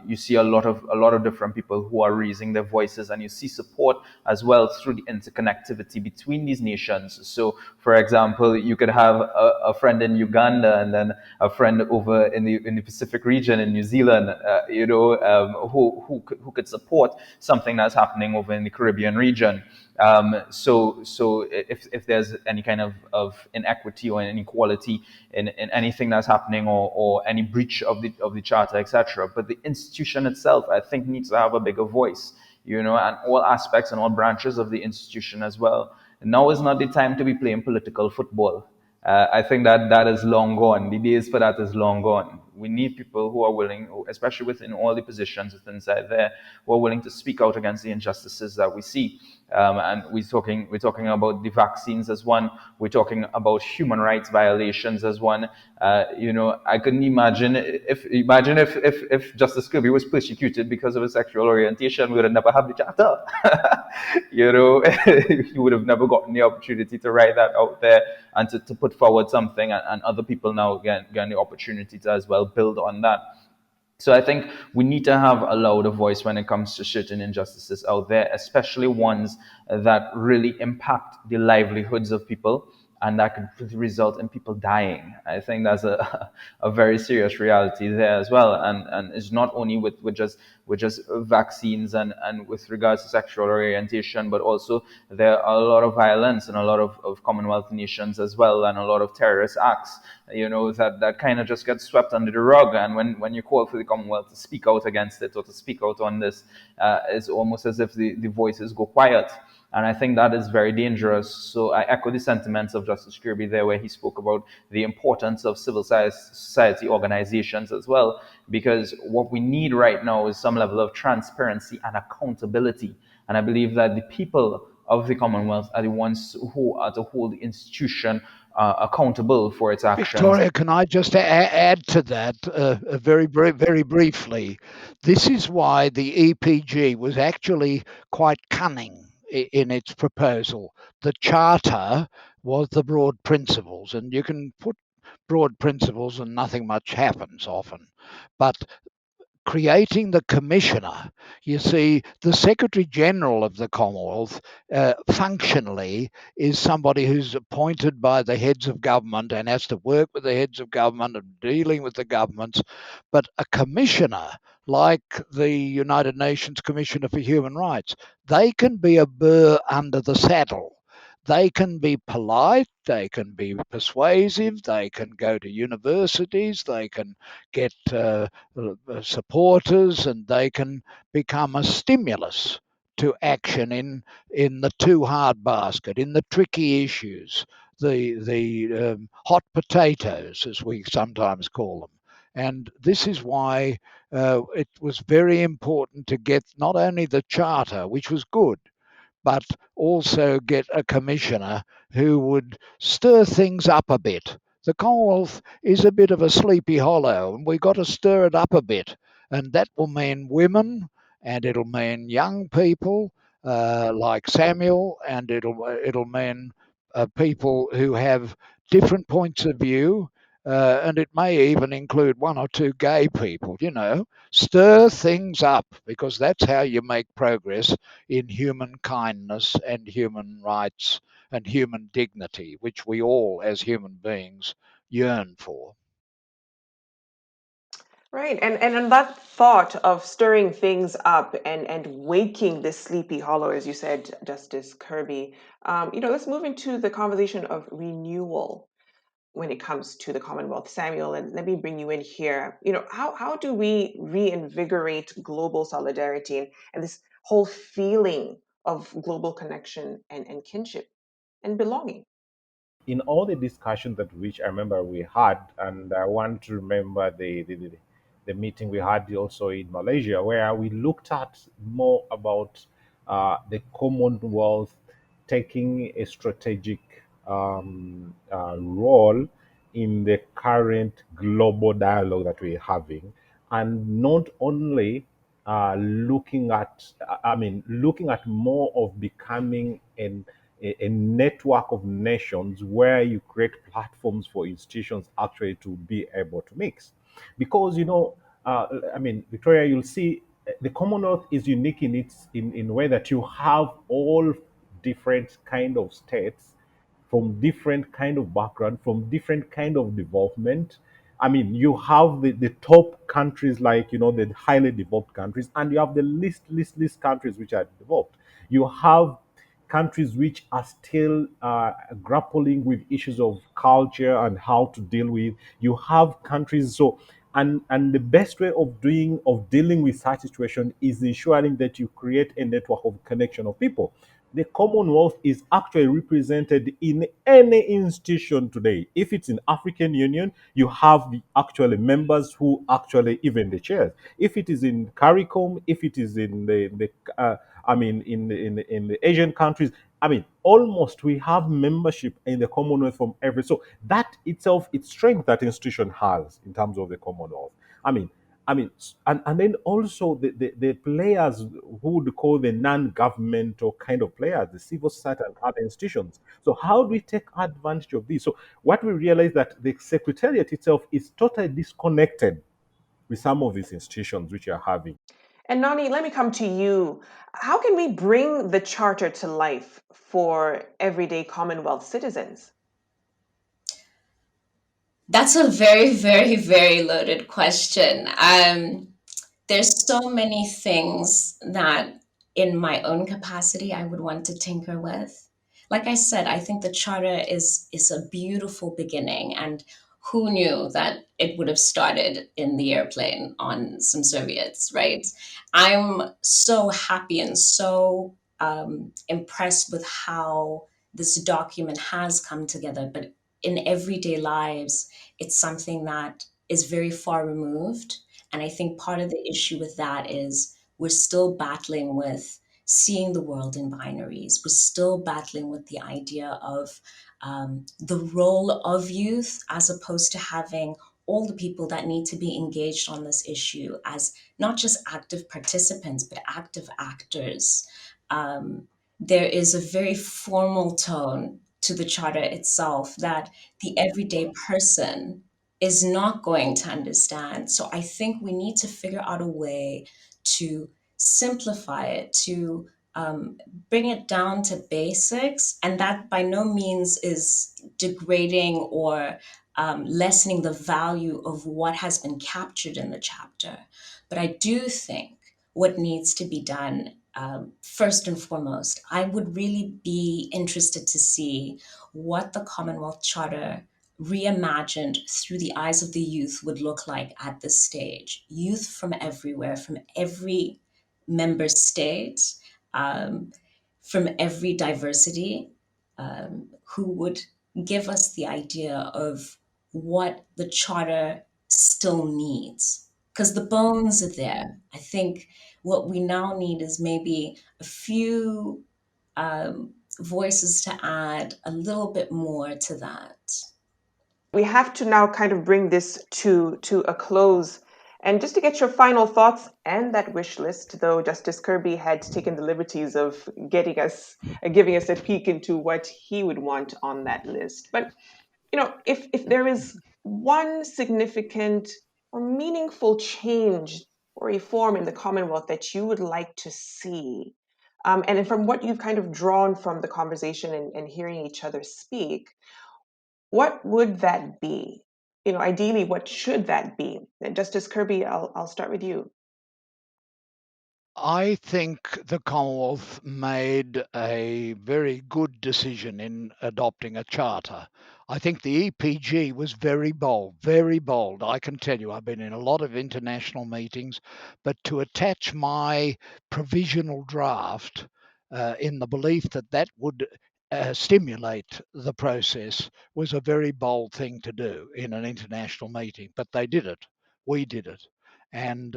you see a lot of different people who are raising their voices, and you see support as well through the interconnectivity between these nations. So, for example, you could have a friend in Uganda, and then a friend over in the Pacific region in New Zealand, who could support something that's happening over in the Caribbean region. So if there's any kind of inequity or inequality in anything that's happening, or any breach of the charter, etc., but the institution itself, I think, needs to have a bigger voice, and all aspects and all branches of the institution as well. Now is not the time to be playing political football. I think that is long gone. The days for that is long gone. We need people who are willing, especially within all the positions inside there, who are willing to speak out against the injustices that we see. And we're talking about the vaccines as one. We're talking about human rights violations as one. I couldn't imagine if Justice Kirby was persecuted because of his sexual orientation, we would have never had the charter. He would have never gotten the opportunity to write that out there, and to put forward something, and other people now getting the opportunity to as well build on that. So I think we need to have a louder voice when it comes to certain injustices out there, especially ones that really impact the livelihoods of people, and that could result in people dying. I think that's a very serious reality there as well. And it's not only with just vaccines and with regards to sexual orientation, but also there are a lot of violence in a lot of Commonwealth nations as well, and a lot of terrorist acts, that kind of just gets swept under the rug. And when you call for the Commonwealth to speak out against it, or to speak out on this, it's almost as if the voices go quiet. And I think that is very dangerous. So I echo the sentiments of Justice Kirby there, where he spoke about the importance of civil society organizations as well, because what we need right now is some level of transparency and accountability. And I believe that the people of the Commonwealth are the ones who are to hold the institution accountable for its actions. Victoria, can I just add to that very briefly? This is why the EPG was actually quite cunning in its proposal. The charter was the broad principles, and you can put broad principles and nothing much happens often. But creating the commissioner, you see, the Secretary General of the Commonwealth functionally is somebody who's appointed by the heads of government and has to work with the heads of government and dealing with the governments. But a commissioner, like the United Nations Commissioner for Human Rights, they can be a burr under the saddle. They can be polite, they can be persuasive, they can go to universities, they can get supporters, and they can become a stimulus to action in the too hard basket, in the tricky issues, the hot potatoes, as we sometimes call them. And this is why it was very important to get not only the charter, which was good, but also get a commissioner who would stir things up a bit. The Commonwealth is a bit of a sleepy hollow, and we've got to stir it up a bit. And that will mean women, and it'll mean young people like Samuel, and it'll mean people who have different points of view, and it may even include one or two gay people. Stir things up, because that's how you make progress in human kindness and human rights and human dignity, which we all as human beings yearn for. Right. And on that thought of stirring things up and waking this sleepy hollow, as you said, Justice Kirby, let's move into the conversation of renewal when it comes to the Commonwealth. Samuel, and let me bring you in here. How do we reinvigorate global solidarity and this whole feeling of global connection and kinship and belonging? In all the discussion that which I remember we had, and I want to remember the meeting we had also in Malaysia, where we looked at more about the Commonwealth taking a strategic role in the current global dialogue that we're having, and not only looking at, looking at more of becoming a network of nations where you create platforms for institutions actually to be able to mix. Because, Victoria, you'll see the Commonwealth is unique in in a way that you have all different kind of states from different kind of background, from different kind of development. I mean, you have the top countries like, the highly developed countries, and you have the least countries which are developed. You have countries which are still grappling with issues of culture and how to deal with. You have countries, so, and the best way of dealing with such situation is ensuring that you create a network of connection of people. The Commonwealth is actually represented in any institution today. If it's in African Union, you have the actually members who actually even the chairs. If it is in CARICOM, if it is in the in the Asian countries, almost we have membership in the Commonwealth from every. So that itself, its strength that institution has in terms of the Commonwealth. I mean, and then also the players who would call the non-governmental kind of players, the civil society and other institutions. So how do we take advantage of this? So what we realize that the secretariat itself is totally disconnected with some of these institutions which are having. And Noni, let me come to you. How can we bring the charter to life for everyday Commonwealth citizens? That's a very, very, very loaded question. There's so many things that, in my own capacity, I would want to tinker with. Like I said, I think the charter is a beautiful beginning, and who knew that it would have started in the airplane on some Soviets, right? I'm so happy and so impressed with how this document has come together, but in everyday lives, it's something that is very far removed. And I think part of the issue with that is we're still battling with seeing the world in binaries. We're still battling with the idea of the role of youth, as opposed to having all the people that need to be engaged on this issue as not just active participants, but active actors. Um, there is a very formal tone to the charter itself that the everyday person is not going to understand. So I think we need to figure out a way to simplify it, to bring it down to basics. And that by no means is degrading or lessening the value of what has been captured in the chapter. But I do think what needs to be done, first and foremost, I would really be interested to see what the Commonwealth Charter reimagined through the eyes of the youth would look like at this stage. Youth from everywhere, from every member state, um, from every diversity, who would give us the idea of what the charter still needs. Because the bones are there. I think what we now need is maybe a few voices to add a little bit more to that. We have to now kind of bring this to a close. And just to get your final thoughts and that wish list, though Justice Kirby had taken the liberties of giving us a peek into what he would want on that list. But if there is one significant or meaningful change or reform in the Commonwealth that you would like to see, and from what you've kind of drawn from the conversation and hearing each other speak, what would that be? Ideally, what should that be? And Justice Kirby, I'll start with you. I think the Commonwealth made a very good decision in adopting a charter. I think the EPG was very bold, very bold. I can tell you, I've been in a lot of international meetings, but to attach my provisional draft in the belief that that would stimulate the process was a very bold thing to do in an international meeting. But they did it. We did it. And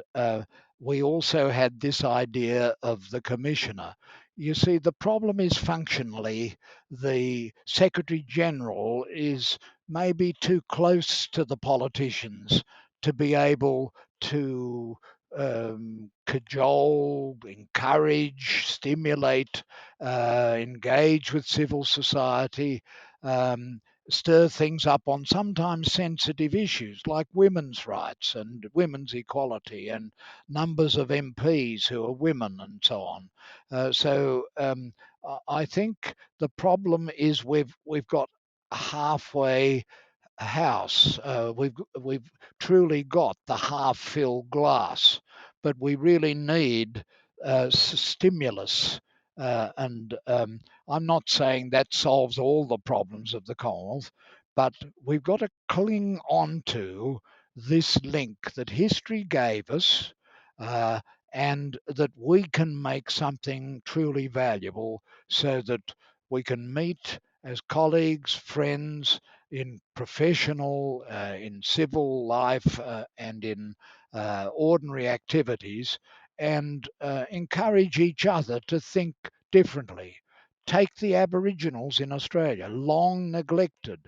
we also had this idea of the commissioner. you see, the problem is functionally the Secretary General is maybe too close to the politicians to be able to cajole, encourage, stimulate, engage with civil society, um, stir things up on sometimes sensitive issues like women's rights and women's equality and numbers of MPs who are women and so on. I think the problem is we've got a halfway house. We've truly got the half-filled glass, but we really need stimulus. And I'm not saying that solves all the problems of the Commonwealth, but we've got to cling on to this link that history gave us, uh, and that we can make something truly valuable so that we can meet as colleagues, friends, in professional, in civil life, and in ordinary activities, and encourage each other to think differently. Take the Aboriginals in Australia, long neglected.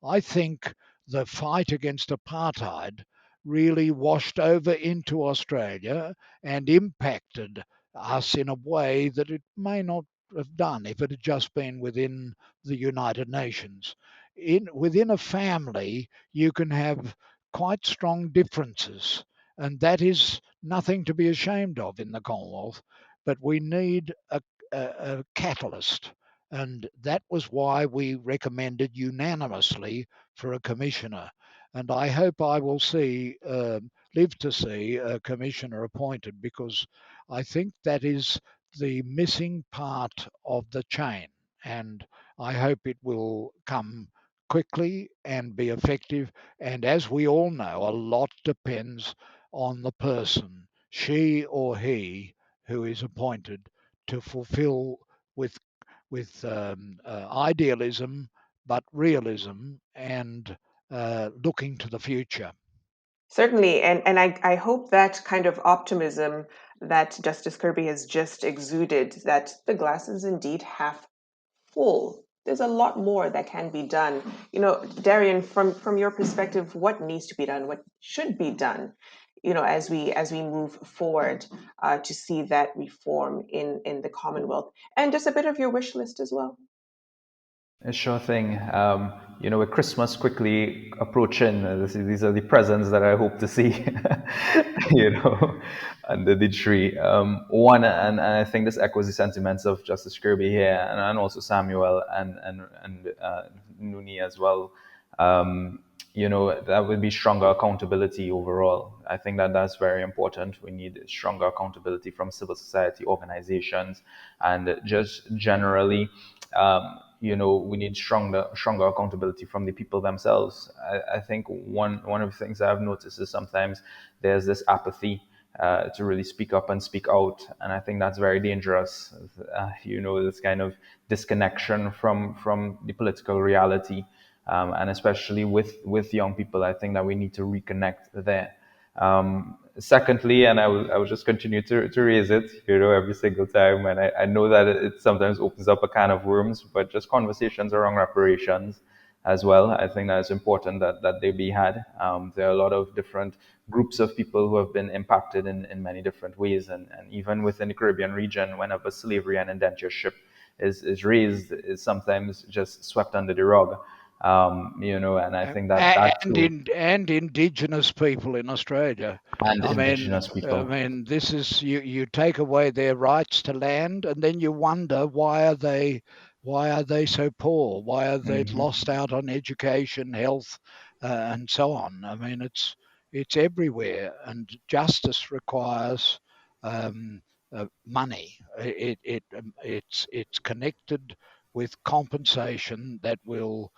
I think the fight against apartheid really washed over into Australia and impacted us in a way that it may not have done if it had just been within the United Nations. Within a family, you can have quite strong differences, and that is nothing to be ashamed of in the Commonwealth. But we need a catalyst, and that was why we recommended unanimously for a commissioner. And I hope I will live to see a commissioner appointed, because I think that is the missing part of the chain. And I hope it will come quickly and be effective. And as we all know, a lot depends on the person, she or he, who is appointed to fulfill with idealism, but realism and looking to the future. Certainly, and I hope that kind of optimism that Justice Kirby has just exuded, that the glass is indeed half full. There's a lot more that can be done. Darian, from your perspective, what needs to be done? What should be done? As we move forward to see that reform in the Commonwealth, and just a bit of your wish list as well. A sure thing. With Christmas quickly approaching, these are the presents that I hope to see, under the tree. One, and I think this echoes the sentiments of Justice Kirby here, and also Samuel and Noni as well. That would be stronger accountability overall. I think that that's very important. We need stronger accountability from civil society organizations, and just generally, we need stronger accountability from the people themselves. I think one of the things I've noticed is sometimes there's this apathy to really speak up and speak out, and I think that's very dangerous. This kind of disconnection from the political reality. And especially with young people, I think that we need to reconnect there. Secondly, and I will just continue to raise it, every single time, and I know that it sometimes opens up a can of worms, but just conversations around reparations as well. I think that it's important that they be had. There are a lot of different groups of people who have been impacted in many different ways, and even within the Caribbean region, whenever slavery and indentureship is raised, is sometimes just swept under the rug. And I think that too. And indigenous people in Australia. And indigenous people. I mean, this is you take away their rights to land, and then you wonder why are they so poor? Why are they lost out on education, health, and so on? I mean, it's everywhere, and justice requires money. It's connected with compensation that will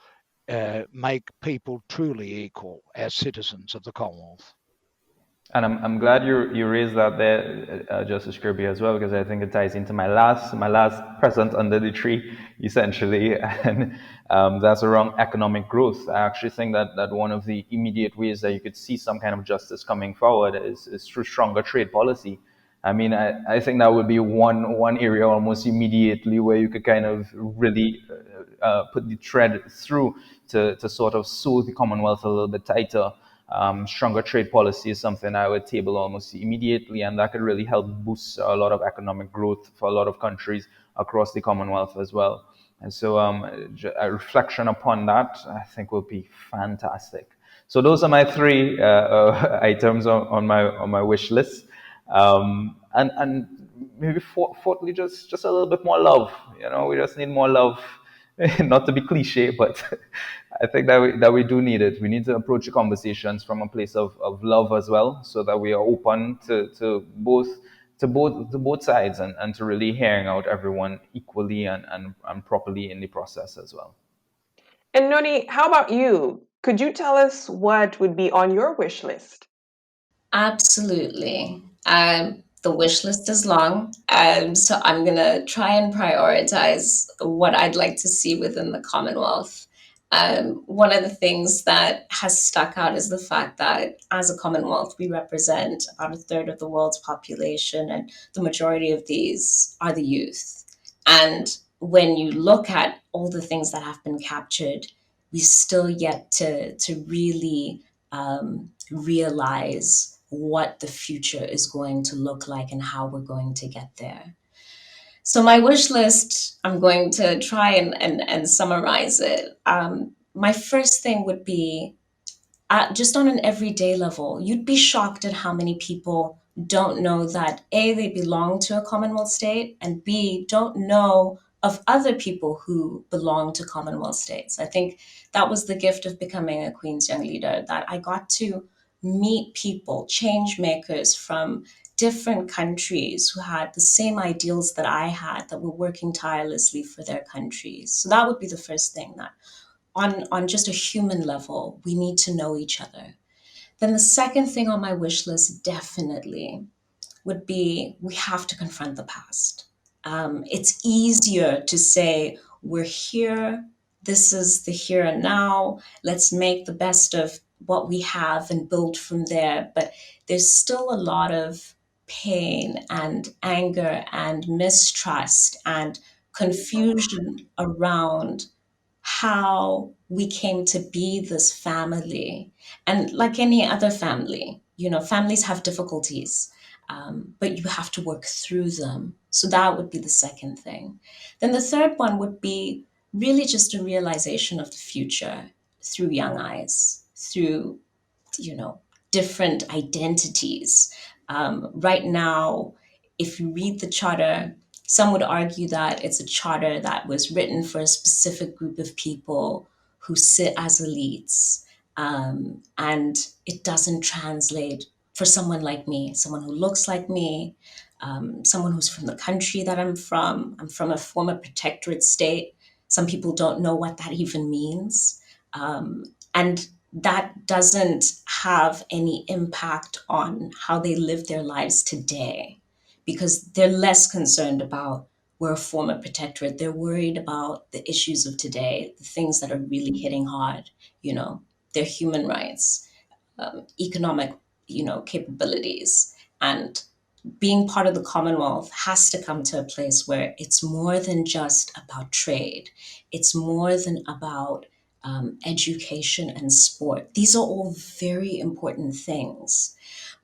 make people truly equal as citizens of the Commonwealth. And I'm glad you raised that there, Justice Kirby, as well, because I think it ties into my last present under the tree, essentially, and that's around economic growth. I actually think that one of the immediate ways that you could see some kind of justice coming forward is through stronger trade policy. I mean, I think that would be one area almost immediately where you could kind of really put the thread through to sort of sew the Commonwealth a little bit tighter. Stronger trade policy is something I would table almost immediately, and that could really help boost a lot of economic growth for a lot of countries across the Commonwealth as well. And so a reflection upon that, I think, would be fantastic. So those are my three items on my wish list, and maybe fourthly, just a little bit more love. You know, we just need more love. Not to be cliche, but I think that we do need it. We need to approach the conversations from a place of love as well, so that we are open to both sides, and to really hearing out everyone equally and properly in the process as well. And Noni, how about you? Could you tell us what would be on your wish list? Absolutely. The wish list is long, so I'm going to try and prioritize what I'd like to see within the Commonwealth. One of the things that has stuck out is the fact that as a Commonwealth, we represent about a third of the world's population, and the majority of these are the youth. And when you look at all the things that have been captured, we still yet to really realize what the future is going to look like and how we're going to get there. So my wish list, I'm going to try and summarize it. My first thing would be just on an everyday level, you'd be shocked at how many people don't know that A, they belong to a Commonwealth state, and B, don't know of other people who belong to Commonwealth states. I think that was the gift of becoming a Queen's Young Leader, that I got to meet people, change makers from different countries who had the same ideals that I had, that were working tirelessly for their countries. So that would be the first thing, that on just a human level, we need to know each other. Then the second thing on my wish list definitely would be, we have to confront the past. It's easier to say, we're here, this is the here and now, let's make the best of what we have and build from there. But there's still a lot of pain and anger and mistrust and confusion around how we came to be this family. And like any other family, families have difficulties, but you have to work through them. So that would be the second thing. Then the third one would be really just a realization of the future through young eyes, through, different identities. Right now, if you read the charter, some would argue that it's a charter that was written for a specific group of people who sit as elites. And it doesn't translate for someone like me, someone who looks like me, someone who's from the country that I'm from. I'm from a former protectorate state. Some people don't know what that even means. And that doesn't have any impact on how they live their lives today, because they're less concerned about, we're a former protectorate. They're worried about the issues of today, the things that are really hitting hard, their human rights, economic, capabilities. And being part of the Commonwealth has to come to a place where it's more than just about trade. It's more than about education and sport. These are all very important things,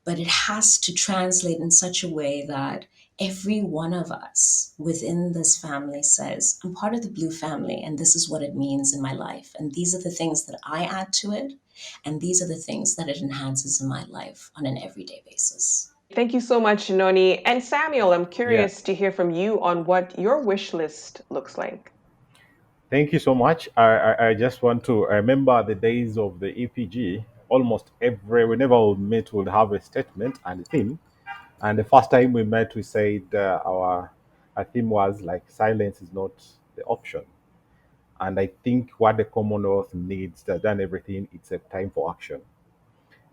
but it has to translate in such a way that every one of us within this family says, I'm part of the Blue family, and this is what it means in my life. And these are the things that I add to it. And these are the things that it enhances in my life on an everyday basis. Thank you so much, Noni. And Samuel, I'm Yeah. curious to hear from you on what your wish list looks like. Thank you so much. I just want to, I remember the days of the EPG. Almost whenever we meet, we'll have a statement and a theme. And the first time we met, we said our theme was like, silence is not the option. And I think what the Commonwealth needs, they've done everything. It's a time for action.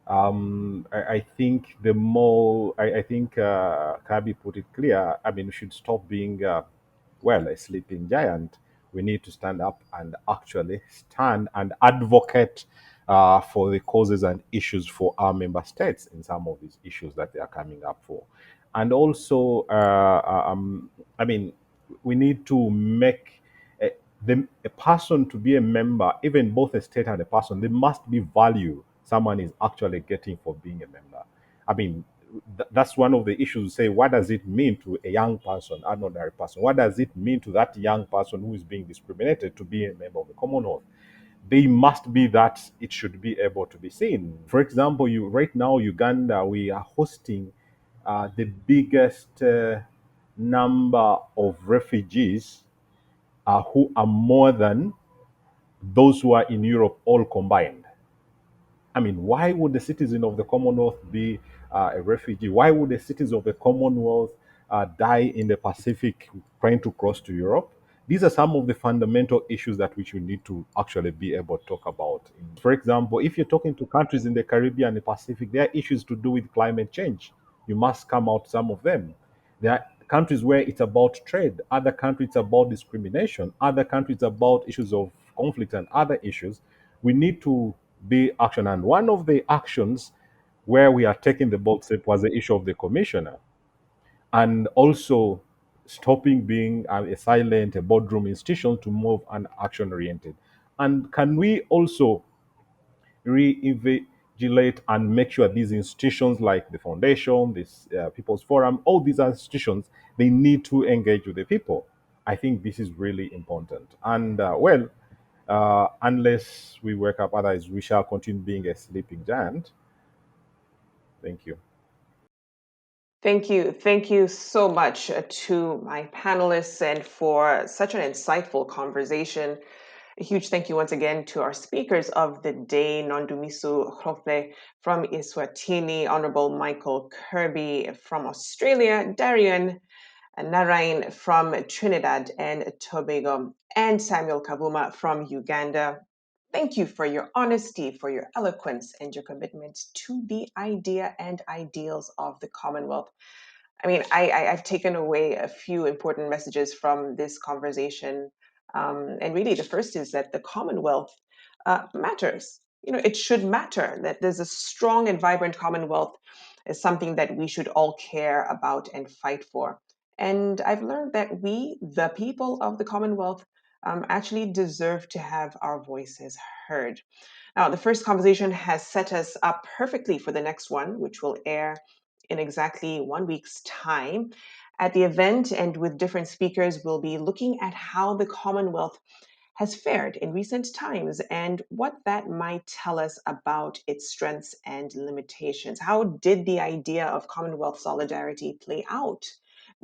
I think the more, I think Kirby put it clear. I mean, we should stop being, a sleeping giant. We need to stand up and actually stand and advocate for the causes and issues for our member states in some of these issues that they are coming up for. And also, I mean, we need to make a person to be a member, even both a state and a person, there must be value someone is actually getting for being a member. I mean, that's one of the issues. Say, what does it mean to a young person, an ordinary person? What does it mean to that young person who is being discriminated to be a member of the Commonwealth? They must be that it should be able to be seen. For example, you right now Uganda, we are hosting the biggest number of refugees who are more than those who are in Europe all combined. I mean, why would a citizen of the Commonwealth be a refugee? Why would a citizen of the Commonwealth die in the Pacific trying to cross to Europe? These are some of the fundamental issues that we should need to actually be able to talk about. For example, if you're talking to countries in the Caribbean and the Pacific, there are issues to do with climate change. You must come out some of them. There are countries where it's about trade, other countries it's about discrimination, other countries it's about issues of conflict and other issues. We need to be action. And one of the actions where we are taking the bold step was the issue of the commissioner, and also stopping being a silent, a boardroom institution to move and action oriented. And can we also reinvigilate and make sure these institutions like the foundation, this People's Forum, all these institutions, they need to engage with the people. I think this is really important. And unless we wake up, otherwise we shall continue being a sleeping giant. Thank you. Thank you. Thank you so much to my panelists and for such an insightful conversation. A huge thank you once again to our speakers of the day, Nondumiso Hlophe from Eswatini, Honorable Michael Kirby from Australia, Darian Narain from Trinidad and Tobago, and Samuel Kavuma from Uganda. Thank you for your honesty, for your eloquence, and your commitment to the idea and ideals of the Commonwealth. I mean, I've taken away a few important messages from this conversation. And really, the first is that the Commonwealth matters. You know, it should matter that there's a strong and vibrant Commonwealth is something that we should all care about and fight for. And I've learned that we, the people of the Commonwealth, actually deserve to have our voices heard. Now, the first conversation has set us up perfectly for the next one, which will air in exactly 1 week's time. At the event and with different speakers, we'll be looking at how the Commonwealth has fared in recent times and what that might tell us about its strengths and limitations. How did the idea of Commonwealth solidarity play out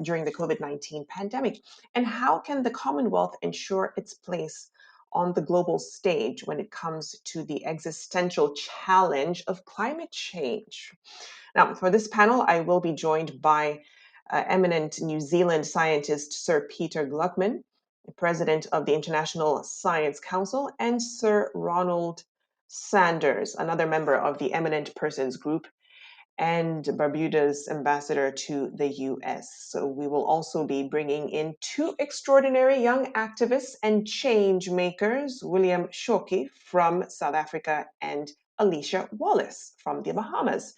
during the COVID-19 pandemic? And how can the Commonwealth ensure its place on the global stage when it comes to the existential challenge of climate change? Now, for this panel, I will be joined by eminent New Zealand scientist Sir Peter Gluckman, president of the International Science Council, and Sir Ronald Sanders, another member of the Eminent Persons Group and Barbuda's ambassador to the US. So we will also be bringing in two extraordinary young activists and change makers, William Shoki from South Africa and Alicia Wallace from the Bahamas.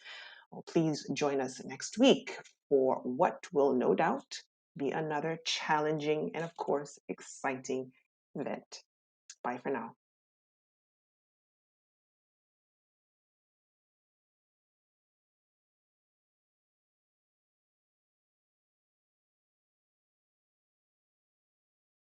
Well, please join us next week for what will no doubt be another challenging and, of course, exciting event. Bye for now.